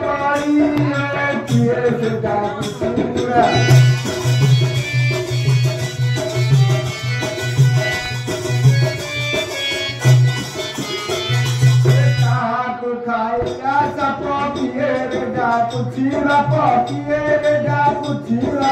पारी किए से डाकू चूरा खाएगा सपो किए रे डाकू चूरा किए रे डाकू चूरा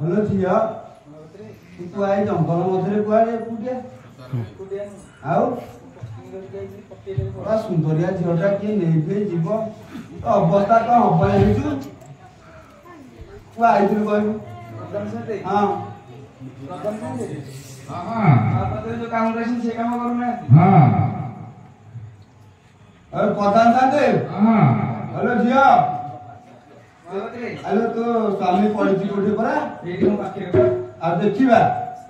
हेलो झिया तू आई जंगल मधे कुआड़े आउ बड़ा सुंदरिया झीटा किए नहीं जीव अवस्था कौन हम तू आई कहू हाँ जो काम कर से काम करूना और प्रधान साहब हेलो झिया हेलो तो स्वामी पड़ी कोठी परा आ देखिबा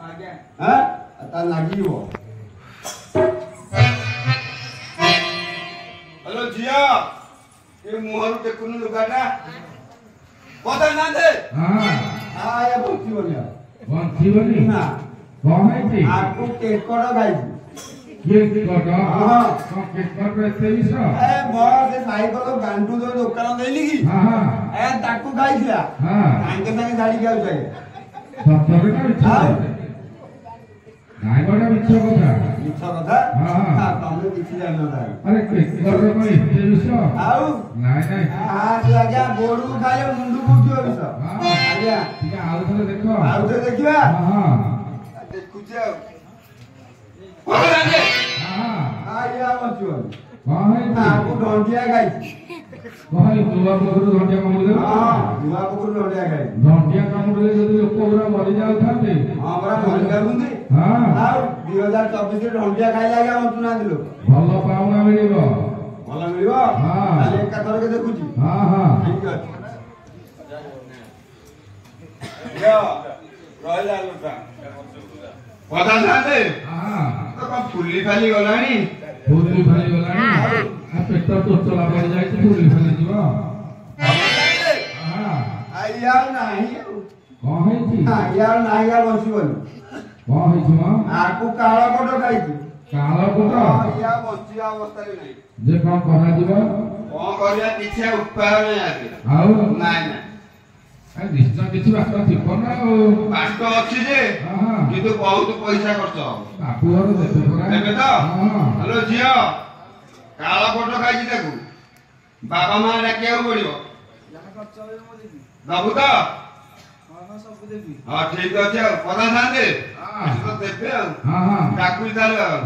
आज्ञा हां ता लागिवो हेलो झिया ए मोहर देखुनु लुगाटा पता ना दे हां या बंसी बनी ना कौन है जी आपको केकड़ गाई केकड़ हां केकड़ पे 23 ए मोर से साइकिल गांडू जो दुकान देली की हां ए ताकू गाईला हां संगे संगे गाड़ी जाउ जाए सत्तर का इच्छा नाइ बड़ा इच्छा कथा हां तुमने किछि जान ना अरे केकड़ रे कोई 23 आउ नाइ हां से आज्ञा गोडू खाए मुंडू बुझियो बिस हां आज्ञा ठीक है आउ थरे देखो आउ थरे देखिबा हां देखु जाओ आया मचुन हां आपको ढोंडिया गाई कहाई दुआ पकड़ ढोंडिया कामुले हां दुआ पकड़ ढोंडिया गाई ढोंडिया कामुले जदी लोक पूरा मरि जाउ थाते हां बरा मरि जाउंदी हां आ 2024 रे ढोंडिया खाइ लागा मचुन आ दिलो भलो पाउना मिलिबो भलो मिलिबो हां खाली एक थर के देखुची हां हां ठीक अछि ରହିଲା ଲୋଟା କଥା ସାଥେ ତ କଣ ଫୁଲି ଖାଲି ଗଲାଣି ଫୁଲି ଖାଲି ଗଲାଣି ଆ ପେଟ ତ ଚଲା ପଡି ଯାଇଛି ଫୁଲି ଖାଲି ଯିବ ଆଇଆ ନାହିଁ କଣ ହେଇଛି ଆଇଆ ନାହିଁ ଆଉ ବସିବନି କଣ ହେଇଛି ମ ଆକୁ କାଳ କୋଟ ଖାଇଛି କାଳ କୋଟ ଇଆ ବଞ୍ଚିବା ଅବସ୍ଥାରେ ନାହିଁ ଯେ କଣ କରାଯିବ କଣ କରିବା କିଛି ଉପାୟ ନାହିଁ ଆଜି ଆଉ ନାଇଁ ନାଇଁ ନିଶ୍ଚୟ କିଛି ବାଟ ଥିବ ନା ଆଉ ବାଟ ଅଛି ଯେ କିନ୍ତୁ ବହୁତ ପଇସା ଖର୍ଚ୍ଚ ହବ ବାପୁ ଘର ଦେବେ ପରା ଦେବେ ତ ହ୍ୟାଲୋ ଝିଅ କାଳ କୋଟ ଖାଇଛି ତାକୁ ବାବା ମା ଡାକିବାକୁ ପଡିବ ଦବୁ ତ ହଁ ଠିକ ଅଛି ଆଉ ପଦା ସାନ୍ତେ ଦେବେ ଆଉ ଡାକୁଛି ତାହେଲେ ଆଉ